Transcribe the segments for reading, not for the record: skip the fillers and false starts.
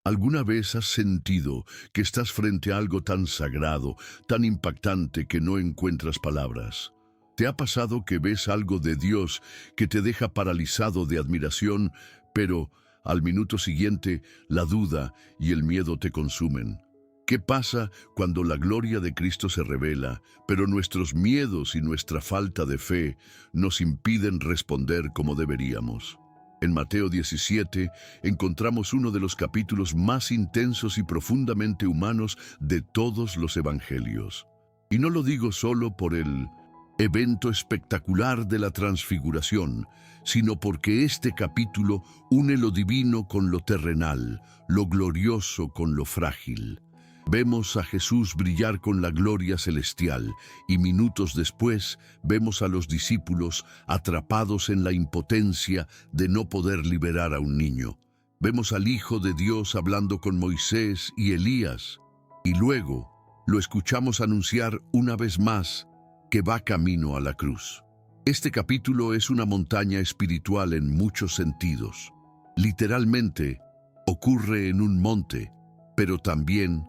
¿Alguna vez has sentido que estás frente a algo tan sagrado, tan impactante que no encuentras palabras? ¿Te ha pasado que ves algo de Dios que te deja paralizado de admiración, pero al minuto siguiente la duda y el miedo te consumen? ¿Qué pasa cuando la gloria de Cristo se revela, pero nuestros miedos y nuestra falta de fe nos impiden responder como deberíamos? En Mateo 17 encontramos uno de los capítulos más intensos y profundamente humanos de todos los evangelios. Y no lo digo solo por el evento espectacular de la transfiguración, sino porque este capítulo une lo divino con lo terrenal, lo glorioso con lo frágil. Vemos a Jesús brillar con la gloria celestial y minutos después vemos a los discípulos atrapados en la impotencia de no poder liberar a un niño. Vemos al Hijo de Dios hablando con Moisés y Elías y luego lo escuchamos anunciar una vez más que va camino a la cruz. Este capítulo es una montaña espiritual en muchos sentidos. Literalmente ocurre en un monte, pero también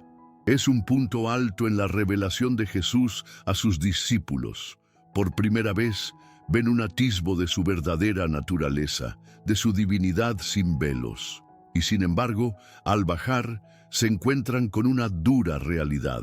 es un punto alto en la revelación de Jesús a sus discípulos. Por primera vez ven un atisbo de su verdadera naturaleza, de su divinidad sin velos. Y sin embargo, al bajar, se encuentran con una dura realidad.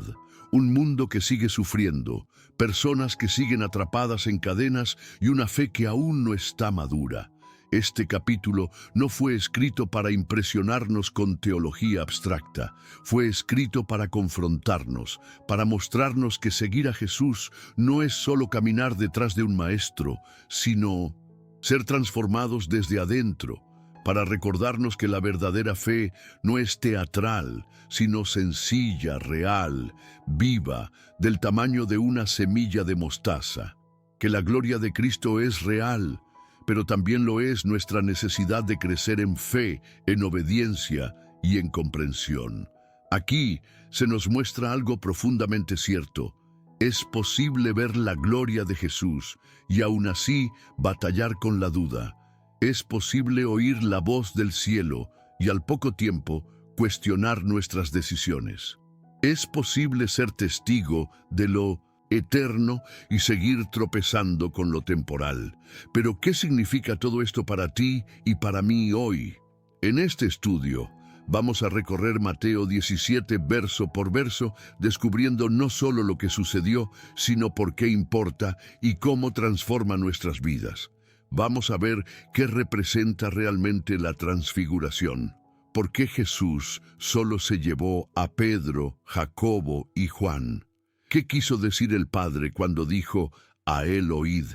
Un mundo que sigue sufriendo, personas que siguen atrapadas en cadenas y una fe que aún no está madura. Este capítulo no fue escrito para impresionarnos con teología abstracta, fue escrito para confrontarnos, para mostrarnos que seguir a Jesús no es solo caminar detrás de un maestro, sino ser transformados desde adentro, para recordarnos que la verdadera fe no es teatral, sino sencilla, real, viva, del tamaño de una semilla de mostaza, que la gloria de Cristo es real, pero también lo es nuestra necesidad de crecer en fe, en obediencia y en comprensión. Aquí se nos muestra algo profundamente cierto. Es posible ver la gloria de Jesús y aún así batallar con la duda. Es posible oír la voz del cielo y al poco tiempo cuestionar nuestras decisiones. Es posible ser testigo de lo eterno y seguir tropezando con lo temporal. Pero, ¿qué significa todo esto para ti y para mí hoy? En este estudio vamos a recorrer Mateo 17 verso por verso, descubriendo no solo lo que sucedió, sino por qué importa y cómo transforma nuestras vidas. Vamos a ver qué representa realmente la transfiguración. ¿Por qué Jesús solo se llevó a Pedro, Jacobo y Juan? ¿Qué quiso decir el Padre cuando dijo, a él oíd?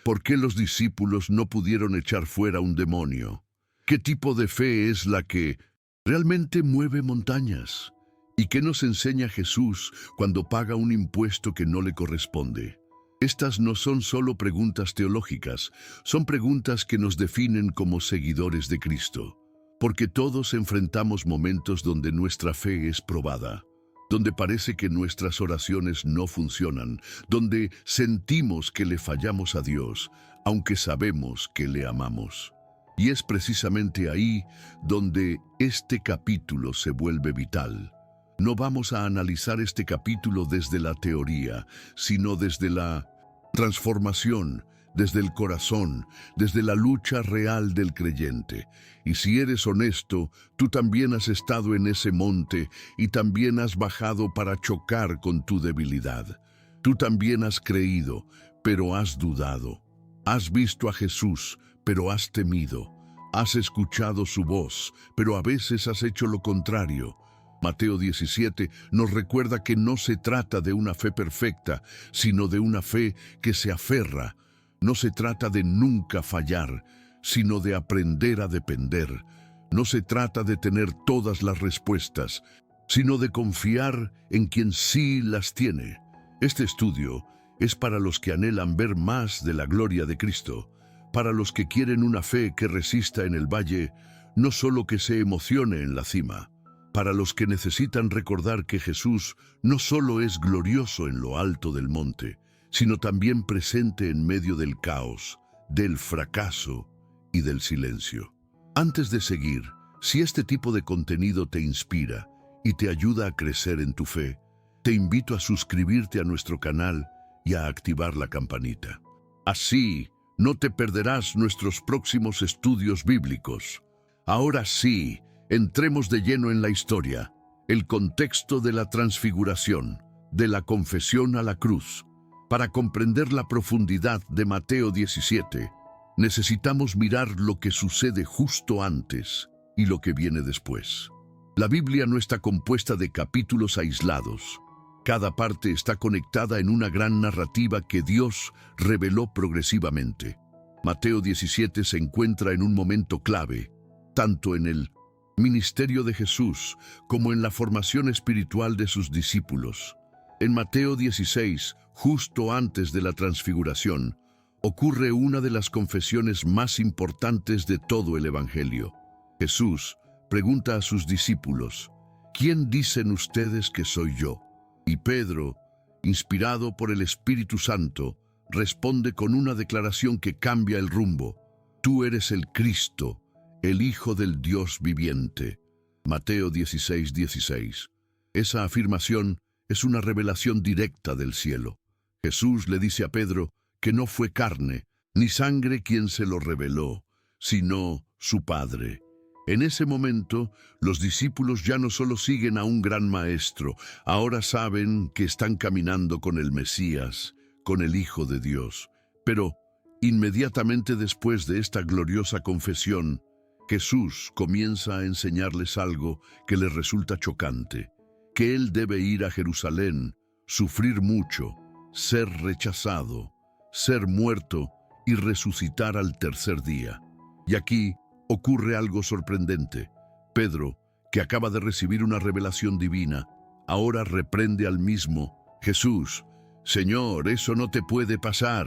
¿Por qué los discípulos no pudieron echar fuera un demonio? ¿Qué tipo de fe es la que realmente mueve montañas? ¿Y qué nos enseña Jesús cuando paga un impuesto que no le corresponde? Estas no son solo preguntas teológicas, son preguntas que nos definen como seguidores de Cristo. Porque todos enfrentamos momentos donde nuestra fe es probada, donde parece que nuestras oraciones no funcionan, donde sentimos que le fallamos a Dios, aunque sabemos que le amamos. Y es precisamente ahí donde este capítulo se vuelve vital. No vamos a analizar este capítulo desde la teoría, sino desde la transformación, desde el corazón, desde la lucha real del creyente. Y si eres honesto, tú también has estado en ese monte y también has bajado para chocar con tu debilidad. Tú también has creído, pero has dudado. Has visto a Jesús, pero has temido. Has escuchado su voz, pero a veces has hecho lo contrario. Mateo 17 nos recuerda que no se trata de una fe perfecta, sino de una fe que se aferra. No se trata de nunca fallar, sino de aprender a depender. No se trata de tener todas las respuestas, sino de confiar en quien sí las tiene. Este estudio es para los que anhelan ver más de la gloria de Cristo, para los que quieren una fe que resista en el valle, no solo que se emocione en la cima, para los que necesitan recordar que Jesús no solo es glorioso en lo alto del monte, sino también presente en medio del caos, del fracaso y del silencio. Antes de seguir, Si este tipo de contenido te inspira y te ayuda a crecer en tu fe, te invito a suscribirte a nuestro canal y a activar la campanita. Así, no te perderás nuestros próximos estudios bíblicos. Ahora sí, entremos de lleno en la historia, el contexto de la transfiguración, de la confesión a la cruz. Para comprender la profundidad de Mateo 17, necesitamos mirar lo que sucede justo antes y lo que viene después. La Biblia no está compuesta de capítulos aislados. Cada parte está conectada en una gran narrativa que Dios reveló progresivamente. Mateo 17 se encuentra en un momento clave, tanto en el ministerio de Jesús como en la formación espiritual de sus discípulos. En Mateo 16, justo antes de la transfiguración, ocurre una de las confesiones más importantes de todo el Evangelio. Jesús pregunta a sus discípulos, ¿quién dicen ustedes que soy yo? Y Pedro, inspirado por el Espíritu Santo, responde con una declaración que cambia el rumbo. Tú eres el Cristo, el Hijo del Dios viviente. Mateo 16, 16. Esa afirmación es una revelación directa del cielo. Jesús le dice a Pedro que no fue carne ni sangre quien se lo reveló, sino su Padre. En ese momento, los discípulos ya no solo siguen a un gran maestro, ahora saben que están caminando con el Mesías, con el Hijo de Dios. Pero, inmediatamente después de esta gloriosa confesión, Jesús comienza a enseñarles algo que les resulta chocante, que Él debe ir a Jerusalén, sufrir mucho, ser rechazado, ser muerto y resucitar al tercer día. Y aquí ocurre algo sorprendente. Pedro, que acaba de recibir una revelación divina, ahora reprende al mismo Jesús. Señor, eso no te puede pasar.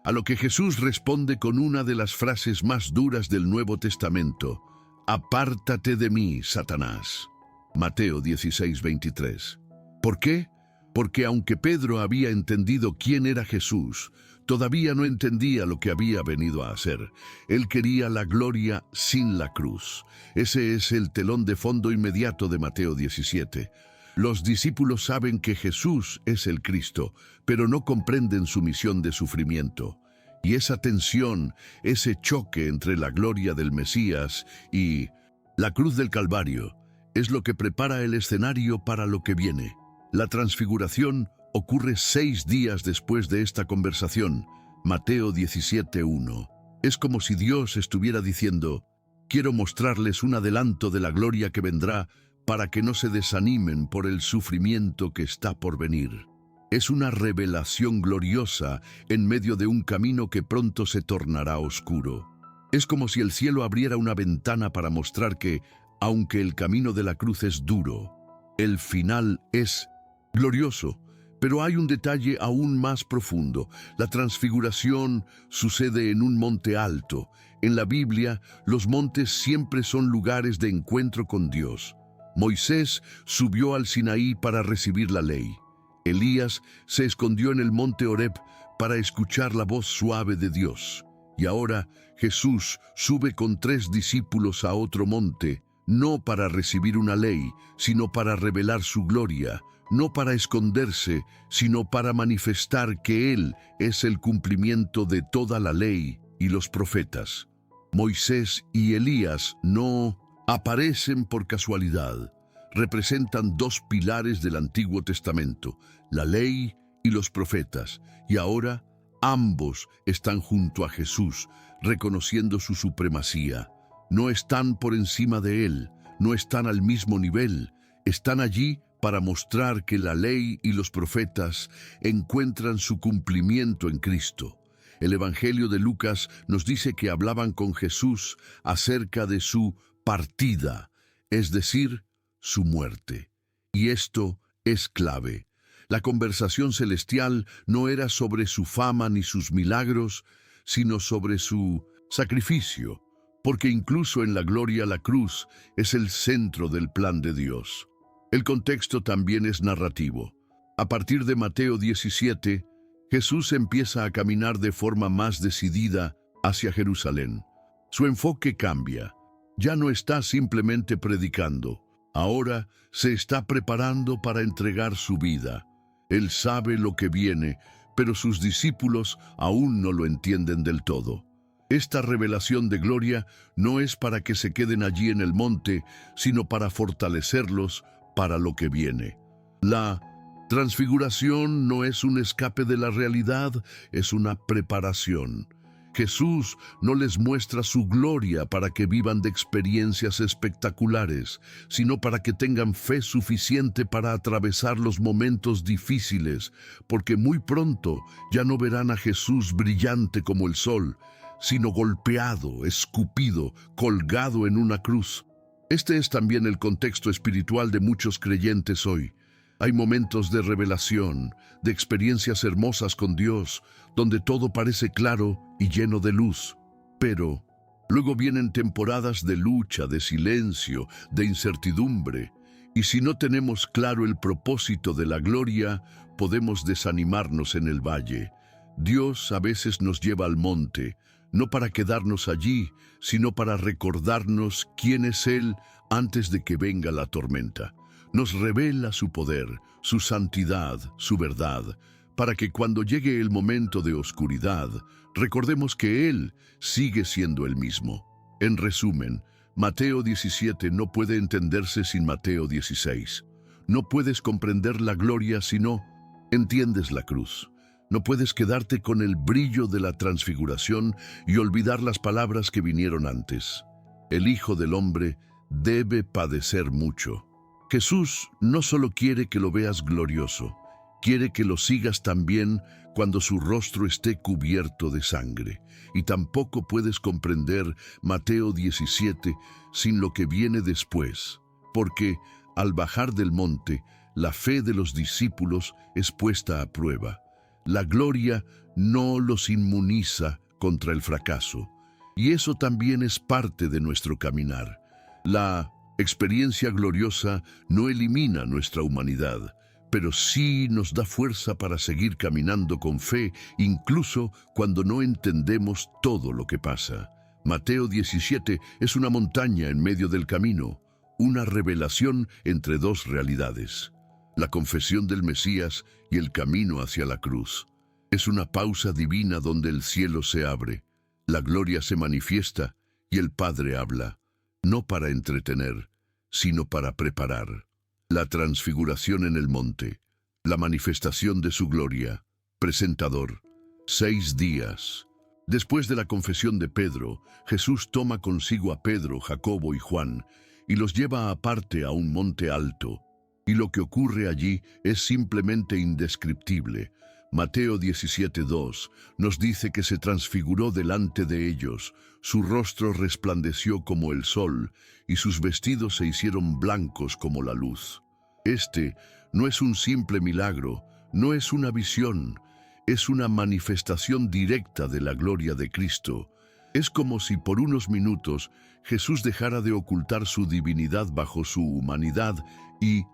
A lo que Jesús responde con una de las frases más duras del Nuevo Testamento. Apártate de mí, Satanás. Mateo 16, 23. ¿Por qué? Porque aunque Pedro había entendido quién era Jesús, todavía no entendía lo que había venido a hacer. Él quería la gloria sin la cruz. Ese es el telón de fondo inmediato de Mateo 17. Los discípulos saben que Jesús es el Cristo, pero no comprenden su misión de sufrimiento. Y esa tensión, ese choque entre la gloria del Mesías y la cruz del Calvario, es lo que prepara el escenario para lo que viene. La transfiguración ocurre 6 días después de esta conversación, Mateo 17:1. Es como si Dios estuviera diciendo, quiero mostrarles un adelanto de la gloria que vendrá para que no se desanimen por el sufrimiento que está por venir. Es una revelación gloriosa en medio de un camino que pronto se tornará oscuro. Es como si el cielo abriera una ventana para mostrar que, aunque el camino de la cruz es duro, el final es glorioso. Pero hay un detalle aún más profundo. La transfiguración sucede en un monte alto. En la Biblia, los montes siempre son lugares de encuentro con Dios. Moisés subió al Sinaí para recibir la ley. Elías se escondió en el monte Horeb para escuchar la voz suave de Dios. Y ahora Jesús sube con 3 discípulos a otro monte, no para recibir una ley, sino para revelar su gloria, no para esconderse, sino para manifestar que Él es el cumplimiento de toda la ley y los profetas. Moisés y Elías no aparecen por casualidad. Representan 2 pilares del Antiguo Testamento, la ley y los profetas, y ahora ambos están junto a Jesús, reconociendo su supremacía. No están por encima de Él, no están al mismo nivel, están allí para mostrar que la ley y los profetas encuentran su cumplimiento en Cristo. El Evangelio de Lucas nos dice que hablaban con Jesús acerca de su partida, es decir, su muerte. Y esto es clave. La conversación celestial no era sobre su fama ni sus milagros, sino sobre su sacrificio, porque incluso en la gloria la cruz es el centro del plan de Dios. El contexto también es narrativo. A partir de Mateo 17, Jesús empieza a caminar de forma más decidida hacia Jerusalén. Su enfoque cambia. Ya no está simplemente predicando. Ahora se está preparando para entregar su vida. Él sabe lo que viene, pero sus discípulos aún no lo entienden del todo. Esta revelación de gloria no es para que se queden allí en el monte, sino para fortalecerlos para lo que viene. La transfiguración no es un escape de la realidad, es una preparación. Jesús no les muestra su gloria para que vivan de experiencias espectaculares, sino para que tengan fe suficiente para atravesar los momentos difíciles, porque muy pronto ya no verán a Jesús brillante como el sol, sino golpeado, escupido, colgado en una cruz. Este es también el contexto espiritual de muchos creyentes hoy. Hay momentos de revelación, de experiencias hermosas con Dios, donde todo parece claro y lleno de luz. Pero luego vienen temporadas de lucha, de silencio, de incertidumbre. Y si no tenemos claro el propósito de la gloria, podemos desanimarnos en el valle. Dios a veces nos lleva al monte, no para quedarnos allí, sino para recordarnos quién es Él antes de que venga la tormenta. Nos revela su poder, su santidad, su verdad, para que cuando llegue el momento de oscuridad, recordemos que Él sigue siendo el mismo. En resumen, Mateo 17 no puede entenderse sin Mateo 16. No puedes comprender la gloria si no entiendes la cruz. No puedes quedarte con el brillo de la transfiguración y olvidar las palabras que vinieron antes. El Hijo del Hombre debe padecer mucho. Jesús no solo quiere que lo veas glorioso, quiere que lo sigas también cuando su rostro esté cubierto de sangre. Y tampoco puedes comprender Mateo 17 sin lo que viene después, porque al bajar del monte, la fe de los discípulos es puesta a prueba. La gloria no los inmuniza contra el fracaso, y eso también es parte de nuestro caminar. La experiencia gloriosa no elimina nuestra humanidad, pero sí nos da fuerza para seguir caminando con fe, incluso cuando no entendemos todo lo que pasa. Mateo 17 es una montaña en medio del camino, una revelación entre dos realidades: la confesión del Mesías y el camino hacia la cruz. Es una pausa divina donde el cielo se abre, la gloria se manifiesta y el Padre habla, no para entretener, sino para preparar. La transfiguración en el monte, la manifestación de su gloria. Presentador. 6 días. Después de la confesión de Pedro, Jesús toma consigo a Pedro, Jacobo y Juan y los lleva aparte a un monte alto. Y lo que ocurre allí es simplemente indescriptible. Mateo 17:2 nos dice que se transfiguró delante de ellos, su rostro resplandeció como el sol, y sus vestidos se hicieron blancos como la luz. Este no es un simple milagro, no es una visión, es una manifestación directa de la gloria de Cristo. Es como si por unos minutos Jesús dejara de ocultar su divinidad bajo su humanidad y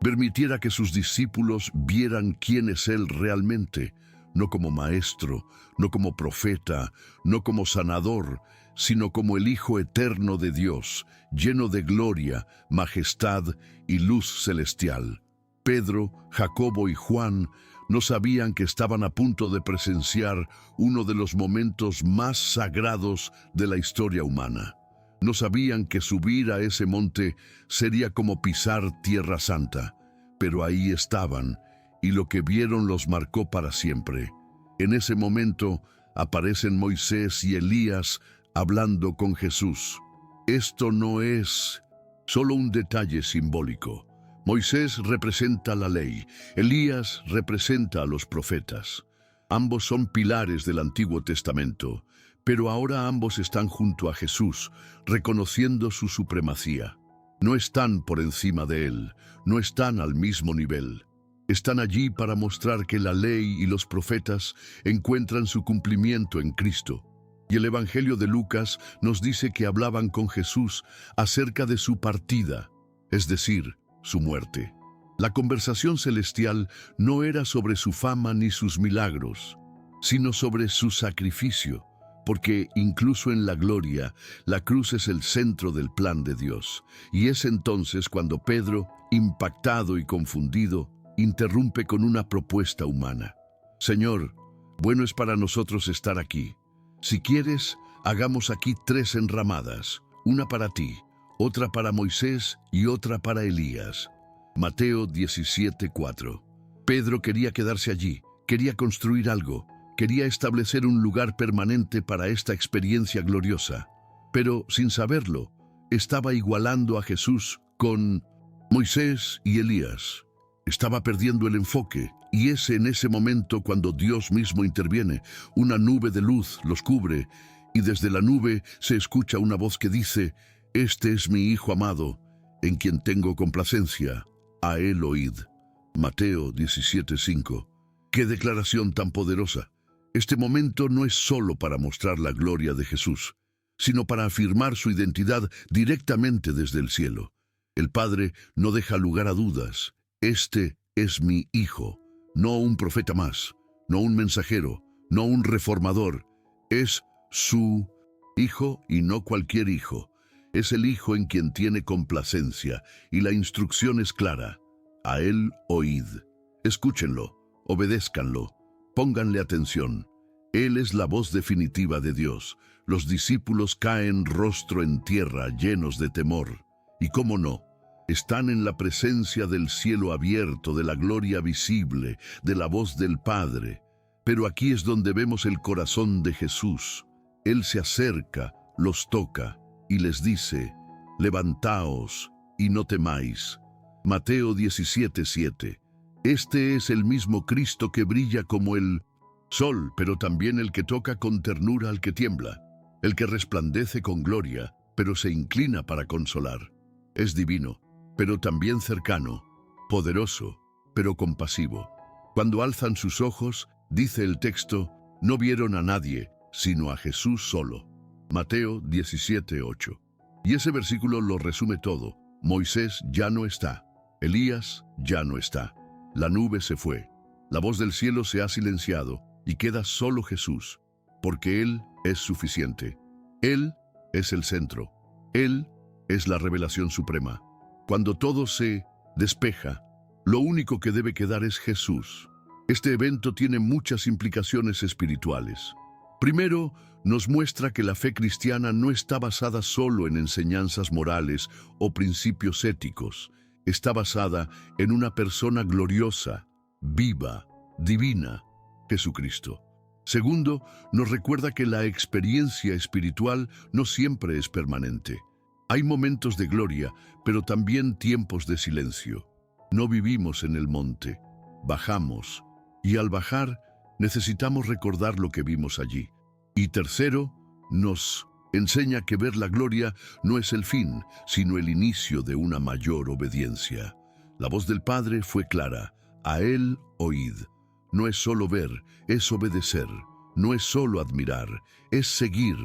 permitiera que sus discípulos vieran quién es Él realmente, no como maestro, no como profeta, no como sanador, sino como el Hijo eterno de Dios, lleno de gloria, majestad y luz celestial. Pedro, Jacobo y Juan no sabían que estaban a punto de presenciar uno de los momentos más sagrados de la historia humana. No sabían que subir a ese monte sería como pisar Tierra Santa, pero ahí estaban, y lo que vieron los marcó para siempre. En ese momento aparecen Moisés y Elías hablando con Jesús. Esto no es solo un detalle simbólico. Moisés representa la ley, Elías representa a los profetas. Ambos son pilares del Antiguo Testamento, pero ahora ambos están junto a Jesús, reconociendo su supremacía. No están por encima de Él, no están al mismo nivel. Están allí para mostrar que la ley y los profetas encuentran su cumplimiento en Cristo. Y el Evangelio de Lucas nos dice que hablaban con Jesús acerca de su partida, es decir, su muerte. La conversación celestial no era sobre su fama ni sus milagros, sino sobre su sacrificio. porque incluso en la gloria, la cruz es el centro del plan de Dios. Y es entonces cuando Pedro, impactado y confundido, interrumpe con una propuesta humana. Señor, bueno es para nosotros estar aquí. Si quieres, hagamos aquí 3 enramadas, una para ti, otra para Moisés y otra para Elías. Mateo 17:4. Pedro quería quedarse allí, quería construir algo, quería establecer un lugar permanente para esta experiencia gloriosa. Pero, sin saberlo, estaba igualando a Jesús con Moisés y Elías. Estaba perdiendo el enfoque, y es en ese momento cuando Dios mismo interviene. Una nube de luz los cubre, y desde la nube se escucha una voz que dice: «Este es mi Hijo amado, en quien tengo complacencia, a él oíd». Mateo 17:5. ¡Qué declaración tan poderosa! Este momento no es solo para mostrar la gloria de Jesús, sino para afirmar su identidad directamente desde el cielo. El Padre no deja lugar a dudas. Este es mi Hijo, no un profeta más, no un mensajero, no un reformador. Es su Hijo y no cualquier hijo. Es el Hijo en quien tiene complacencia, y la instrucción es clara. A él oíd. Escúchenlo, obedézcanlo, pónganle atención. Él es la voz definitiva de Dios. Los discípulos caen rostro en tierra, llenos de temor. Y cómo no, están en la presencia del cielo abierto, de la gloria visible, de la voz del Padre. Pero aquí es donde vemos el corazón de Jesús. Él se acerca, los toca y les dice: «Levantaos y no temáis». Mateo 17:7. Este es el mismo Cristo que brilla como el sol, pero también el que toca con ternura al que tiembla, el que resplandece con gloria, pero se inclina para consolar. Es divino, pero también cercano, poderoso, pero compasivo. Cuando alzan sus ojos, dice el texto, no vieron a nadie, sino a Jesús solo. Mateo 17:8. Y ese versículo lo resume todo. Moisés ya no está. Elías ya no está. La nube se fue. La voz del cielo se ha silenciado y queda solo Jesús, porque Él es suficiente. Él es el centro. Él es la revelación suprema. Cuando todo se despeja, lo único que debe quedar es Jesús. Este evento tiene muchas implicaciones espirituales. Primero, nos muestra que la fe cristiana no está basada solo en enseñanzas morales o principios éticos. Está basada en una persona gloriosa, viva, divina, Jesucristo. Segundo, nos recuerda que la experiencia espiritual no siempre es permanente. Hay momentos de gloria, pero también tiempos de silencio. No vivimos en el monte, bajamos, y al bajar necesitamos recordar lo que vimos allí. Y tercero, nos enseña que ver la gloria no es el fin, sino el inicio de una mayor obediencia. La voz del Padre fue clara: a Él oíd. No es solo ver, es obedecer. No es solo admirar, es seguir.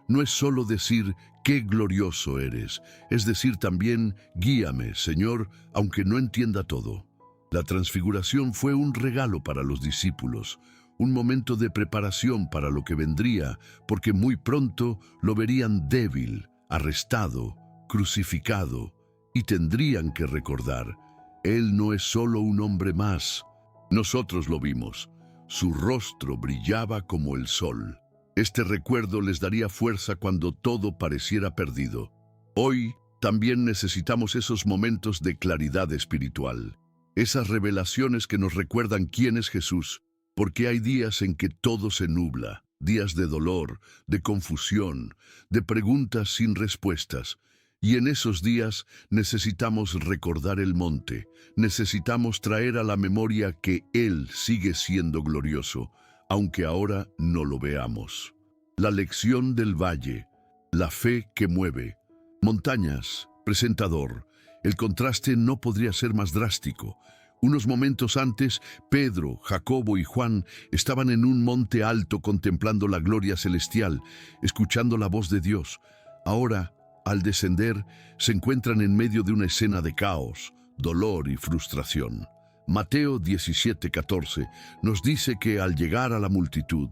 No es solo decir, qué glorioso eres, es decir también, guíame, Señor, aunque no entienda todo. La transfiguración fue un regalo para los discípulos, un momento de preparación para lo que vendría, porque muy pronto lo verían débil, arrestado, crucificado, y tendrían que recordar, Él no es solo un hombre más. Nosotros lo vimos, su rostro brillaba como el sol. Este recuerdo les daría fuerza cuando todo pareciera perdido. Hoy también necesitamos esos momentos de claridad espiritual, esas revelaciones que nos recuerdan quién es Jesús, porque hay días en que todo se nubla, días de dolor, de confusión, de preguntas sin respuestas. Y en esos días necesitamos recordar el monte, necesitamos traer a la memoria que Él sigue siendo glorioso, aunque ahora no lo veamos. La lección del valle, la fe que mueve. Montañas, presentador. El contraste no podría ser más drástico. Unos momentos antes, Pedro, Jacobo y Juan estaban en un monte alto contemplando la gloria celestial, escuchando la voz de Dios. Ahora, al descender, se encuentran en medio de una escena de caos, dolor y frustración. Mateo 17:14 nos dice que al llegar a la multitud,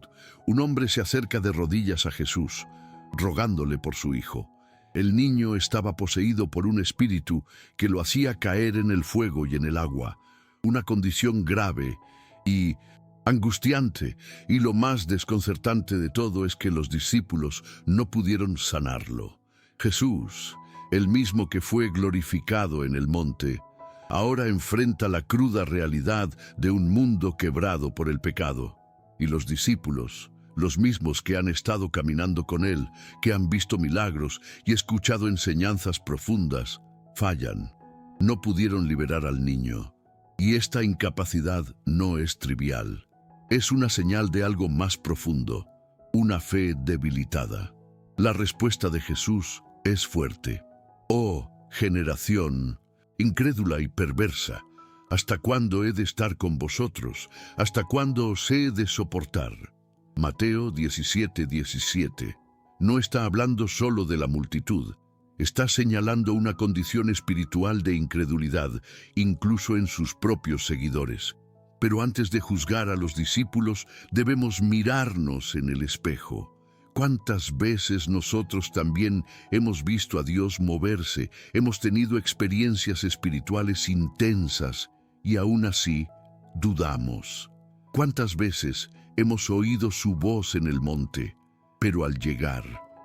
un hombre se acerca de rodillas a Jesús, rogándole por su hijo. El niño estaba poseído por un espíritu que lo hacía caer en el fuego y en el agua, una condición grave y angustiante, y lo más desconcertante de todo es que los discípulos no pudieron sanarlo. Jesús, el mismo que fue glorificado en el monte, ahora enfrenta la cruda realidad de un mundo quebrado por el pecado. Y los discípulos, los mismos que han estado caminando con Él, que han visto milagros y escuchado enseñanzas profundas, fallan. No pudieron liberar al niño. Y esta incapacidad no es trivial. Es una señal de algo más profundo, una fe debilitada. La respuesta de Jesús es fuerte. Oh, generación incrédula y perversa, ¿hasta cuándo he de estar con vosotros? ¿Hasta cuándo os he de soportar? Mateo 17:17. No está hablando solo de la multitud, está señalando una condición espiritual de incredulidad, incluso en sus propios seguidores. Pero antes de juzgar a los discípulos, debemos mirarnos en el espejo. ¿Cuántas veces nosotros también hemos visto a Dios moverse, hemos tenido experiencias espirituales intensas y aún así dudamos? ¿Cuántas veces hemos oído su voz en el monte, pero al llegar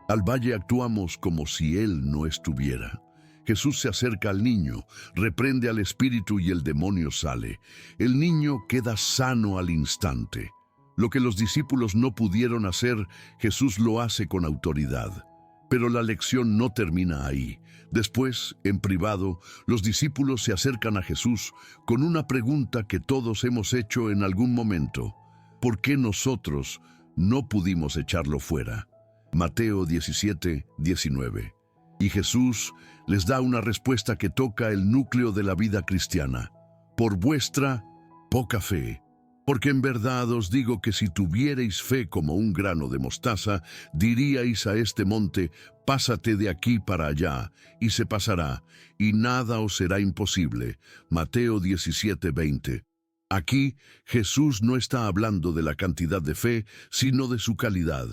al valle actuamos como si Él no estuviera? Jesús se acerca al niño, reprende al espíritu y el demonio sale. El niño queda sano al instante. Lo que los discípulos no pudieron hacer, Jesús lo hace con autoridad. Pero la lección no termina ahí. Después, en privado, los discípulos se acercan a Jesús con una pregunta que todos hemos hecho en algún momento. ¿Por qué nosotros no pudimos echarlo fuera? Mateo 17:19. Y Jesús les da una respuesta que toca el núcleo de la vida cristiana. Por vuestra poca fe. Porque en verdad os digo que si tuvierais fe como un grano de mostaza, diríais a este monte, pásate de aquí para allá, y se pasará, y nada os será imposible. Mateo 17:20. Aquí Jesús no está hablando de la cantidad de fe, sino de su calidad.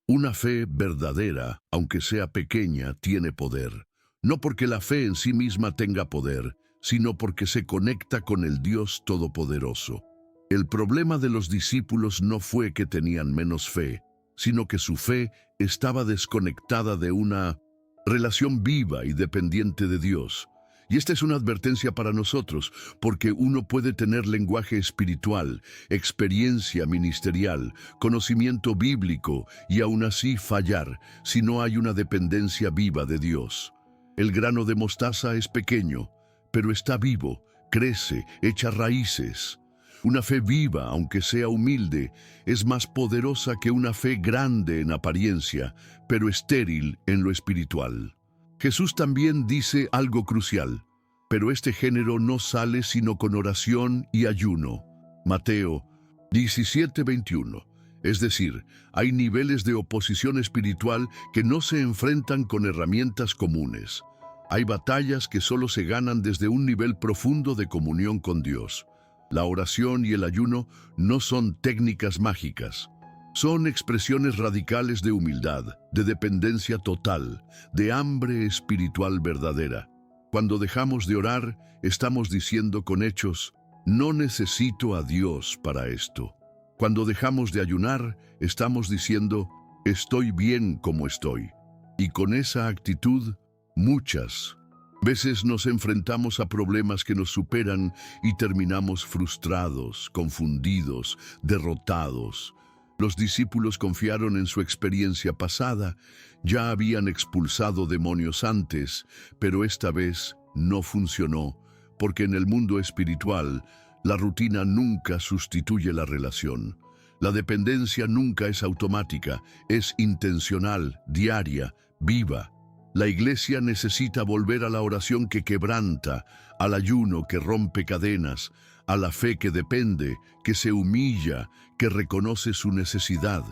Una fe verdadera, aunque sea pequeña, tiene poder. No porque la fe en sí misma tenga poder, sino porque se conecta con el Dios Todopoderoso. El problema de los discípulos no fue que tenían menos fe, sino que su fe estaba desconectada de una relación viva y dependiente de Dios. Y esta es una advertencia para nosotros, porque uno puede tener lenguaje espiritual, experiencia ministerial, conocimiento bíblico y aún así fallar si no hay una dependencia viva de Dios. El grano de mostaza es pequeño, pero está vivo, crece, echa raíces. Una fe viva, aunque sea humilde, es más poderosa que una fe grande en apariencia, pero estéril en lo espiritual. Jesús también dice algo crucial, pero este género no sale sino con oración y ayuno. Mateo 17:21. Es decir, hay niveles de oposición espiritual que no se enfrentan con herramientas comunes. Hay batallas que solo se ganan desde un nivel profundo de comunión con Dios. La oración y el ayuno no son técnicas mágicas. Son expresiones radicales de humildad, de dependencia total, de hambre espiritual verdadera. Cuando dejamos de orar, estamos diciendo con hechos, no necesito a Dios para esto. Cuando dejamos de ayunar, estamos diciendo, estoy bien como estoy. Y con esa actitud, muchas veces nos enfrentamos a problemas que nos superan y terminamos frustrados, confundidos, derrotados. Los discípulos confiaron en su experiencia pasada, ya habían expulsado demonios antes, pero esta vez no funcionó, porque en el mundo espiritual, la rutina nunca sustituye la relación. La dependencia nunca es automática, es intencional, diaria, viva. La iglesia necesita volver a la oración que quebranta, al ayuno que rompe cadenas, a la fe que depende, que se humilla, que reconoce su necesidad.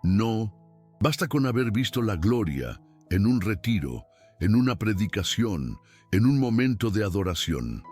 No basta con haber visto la gloria en un retiro, en una predicación, en un momento de adoración.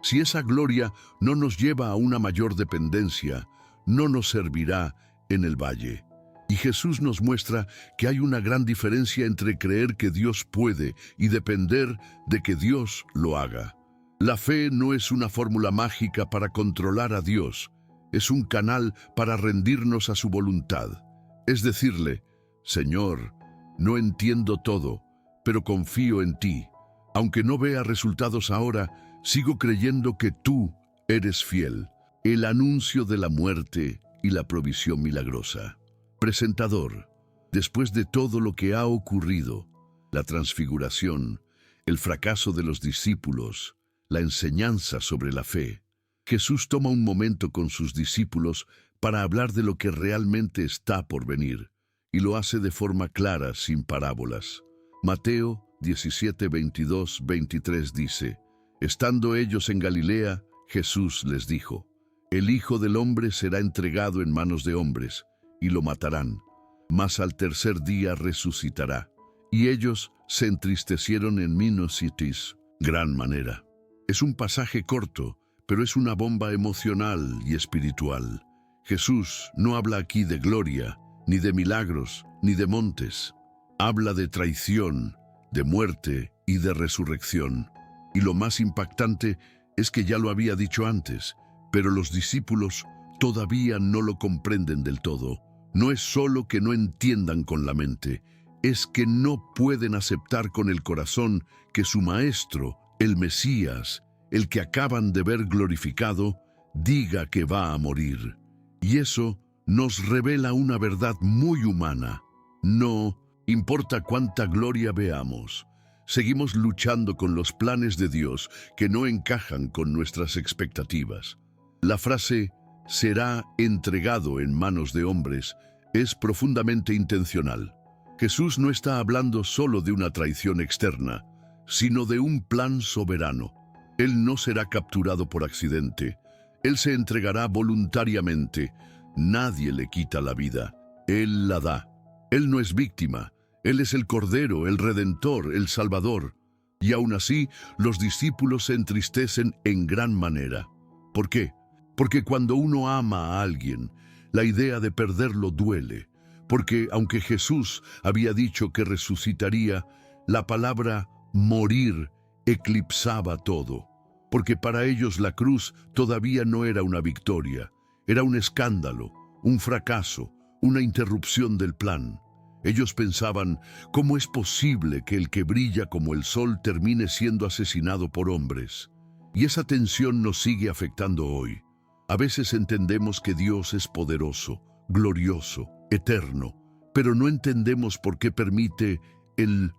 Si esa gloria no nos lleva a una mayor dependencia, no nos servirá en el valle. Y Jesús nos muestra que hay una gran diferencia entre creer que Dios puede y depender de que Dios lo haga. La fe no es una fórmula mágica para controlar a Dios, es un canal para rendirnos a su voluntad. Es decirle, Señor, no entiendo todo, pero confío en ti. Aunque no vea resultados ahora, sigo creyendo que tú eres fiel. El anuncio de la muerte y la provisión milagrosa. Presentador, después de todo lo que ha ocurrido, la transfiguración, el fracaso de los discípulos, la enseñanza sobre la fe, Jesús toma un momento con sus discípulos para hablar de lo que realmente está por venir, y lo hace de forma clara, sin parábolas. Mateo 17, 22, 23 dice, estando ellos en Galilea, Jesús les dijo, el Hijo del Hombre será entregado en manos de hombres, y lo matarán, mas al tercer día resucitará. Y ellos se entristecieron en Minositis, gran manera. Es un pasaje corto, pero es una bomba emocional y espiritual. Jesús no habla aquí de gloria, ni de milagros, ni de montes. Habla de traición, de muerte y de resurrección. Y lo más impactante es que ya lo había dicho antes, pero los discípulos todavía no lo comprenden del todo. No es solo que no entiendan con la mente, es que no pueden aceptar con el corazón que su Maestro, el Mesías, el que acaban de ver glorificado, diga que va a morir. Y eso nos revela una verdad muy humana. No importa cuánta gloria veamos, seguimos luchando con los planes de Dios que no encajan con nuestras expectativas. La frase será entregado en manos de hombres es profundamente intencional. Jesús no está hablando solo de una traición externa, sino de un plan soberano. Él no será capturado por accidente. Él se entregará voluntariamente. Nadie le quita la vida. Él la da. Él no es víctima. Él es el Cordero, el Redentor, el Salvador. Y aún así, los discípulos se entristecen en gran manera. ¿Por qué? Porque cuando uno ama a alguien, la idea de perderlo duele. Porque aunque Jesús había dicho que resucitaría, la palabra morir eclipsaba todo. Porque para ellos la cruz todavía no era una victoria. Era un escándalo, un fracaso, una interrupción del plan. Ellos pensaban, ¿cómo es posible que el que brilla como el sol termine siendo asesinado por hombres? Y esa tensión nos sigue afectando hoy. A veces entendemos que Dios es poderoso, glorioso, eterno, pero no entendemos por qué permite el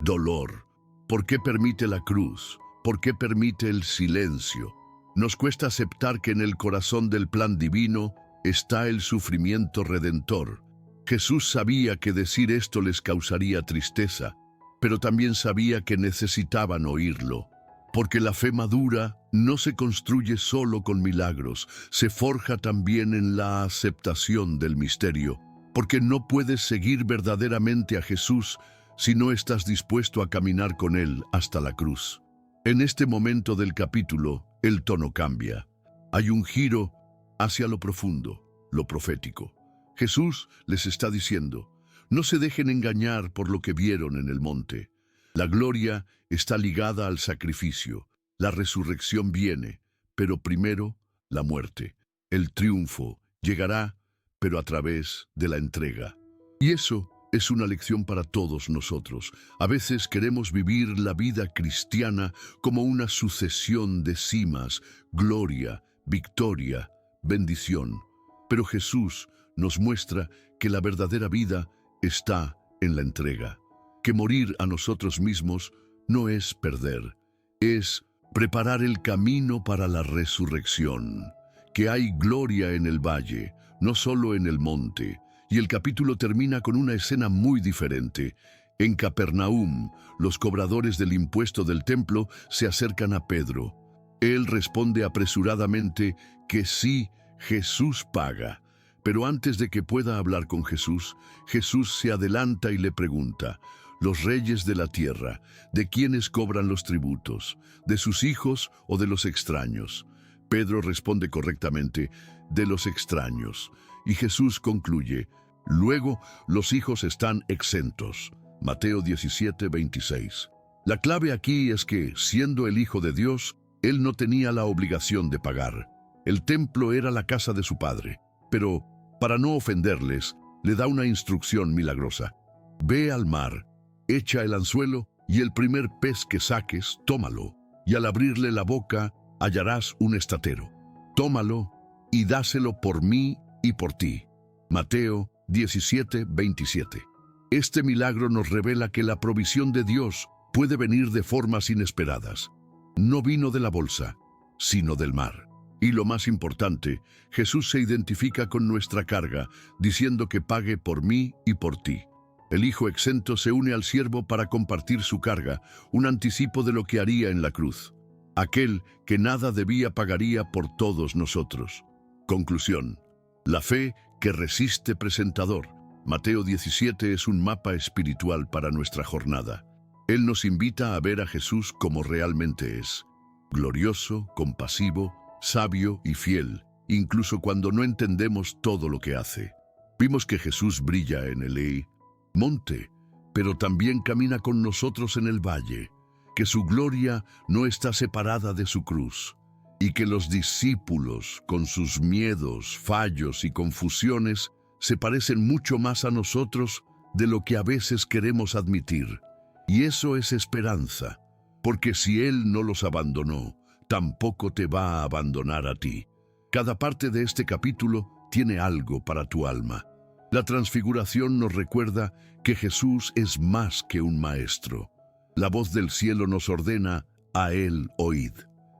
dolor, por qué permite la cruz, por qué permite el silencio. Nos cuesta aceptar que en el corazón del plan divino está el sufrimiento redentor. Jesús sabía que decir esto les causaría tristeza, pero también sabía que necesitaban oírlo. Porque la fe madura no se construye solo con milagros, se forja también en la aceptación del misterio. Porque no puedes seguir verdaderamente a Jesús si no estás dispuesto a caminar con Él hasta la cruz. En este momento del capítulo, el tono cambia. Hay un giro hacia lo profundo, lo profético. Jesús les está diciendo, no se dejen engañar por lo que vieron en el monte. La gloria está ligada al sacrificio. La resurrección viene, pero primero la muerte. El triunfo llegará, pero a través de la entrega. Y eso es una lección para todos nosotros. A veces queremos vivir la vida cristiana como una sucesión de cimas, gloria, victoria, bendición. Pero Jesús nos muestra que la verdadera vida está en la entrega. Que morir a nosotros mismos no es perder, es preparar el camino para la resurrección. Que hay gloria en el valle, no solo en el monte. Y el capítulo termina con una escena muy diferente. En Capernaum, los cobradores del impuesto del templo se acercan a Pedro. Él responde apresuradamente que sí, Jesús paga. Pero antes de que pueda hablar con Jesús, Jesús se adelanta y le pregunta, los reyes de la tierra, de quienes cobran los tributos, de sus hijos o de los extraños. Pedro responde correctamente, de los extraños. Y Jesús concluye, luego los hijos están exentos. Mateo 17:26. La clave aquí es que, siendo el Hijo de Dios, Él no tenía la obligación de pagar. El templo era la casa de su Padre, pero, para no ofenderles, le da una instrucción milagrosa. Ve al mar, echa el anzuelo y el primer pez que saques, tómalo, y al abrirle la boca hallarás un estatero. Tómalo y dáselo por mí y por ti. Mateo 17:27. Este milagro nos revela que la provisión de Dios puede venir de formas inesperadas. No vino de la bolsa, sino del mar. Y lo más importante, Jesús se identifica con nuestra carga, diciendo que pague por mí y por ti. El Hijo exento se une al siervo para compartir su carga, un anticipo de lo que haría en la cruz. Aquel que nada debía pagaría por todos nosotros. Conclusión. La fe que resiste presentador. Mateo 17 es un mapa espiritual para nuestra jornada. Él nos invita a ver a Jesús como realmente es. Glorioso, compasivo, sabio y fiel, incluso cuando no entendemos todo lo que hace. Vimos que Jesús brilla en el monte, pero también camina con nosotros en el valle, que su gloria no está separada de su cruz, y que los discípulos, con sus miedos, fallos y confusiones, se parecen mucho más a nosotros de lo que a veces queremos admitir. Y eso es esperanza, porque si Él no los abandonó, tampoco te va a abandonar a ti. Cada parte de este capítulo tiene algo para tu alma. La transfiguración nos recuerda que Jesús es más que un maestro. La voz del cielo nos ordena, a Él oíd.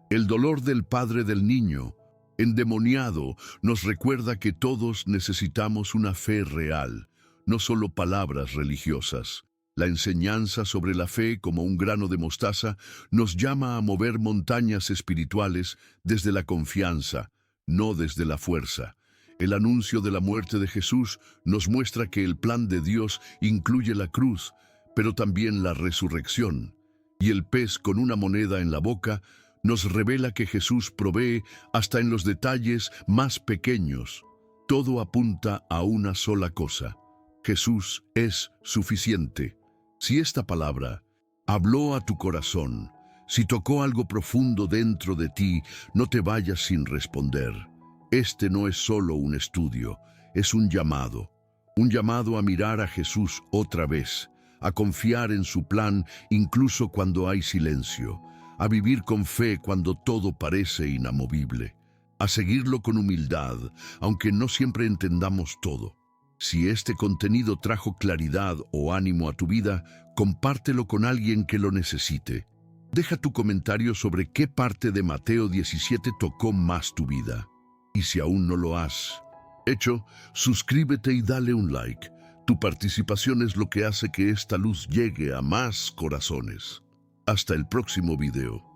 El dolor del padre del niño, endemoniado, nos recuerda que todos necesitamos una fe real, no solo palabras religiosas. La enseñanza sobre la fe como un grano de mostaza nos llama a mover montañas espirituales desde la confianza, no desde la fuerza. El anuncio de la muerte de Jesús nos muestra que el plan de Dios incluye la cruz, pero también la resurrección. Y el pez con una moneda en la boca nos revela que Jesús provee hasta en los detalles más pequeños. Todo apunta a una sola cosa. Jesús es suficiente. Si esta palabra habló a tu corazón, si tocó algo profundo dentro de ti, no te vayas sin responder. Este no es solo un estudio, es un llamado a mirar a Jesús otra vez, a confiar en su plan incluso cuando hay silencio, a vivir con fe cuando todo parece inamovible, a seguirlo con humildad, aunque no siempre entendamos todo. Si este contenido trajo claridad o ánimo a tu vida, compártelo con alguien que lo necesite. Deja tu comentario sobre qué parte de Mateo 17 tocó más tu vida. Y si aún no lo has hecho, suscríbete y dale un like. Tu participación es lo que hace que esta luz llegue a más corazones. Hasta el próximo video.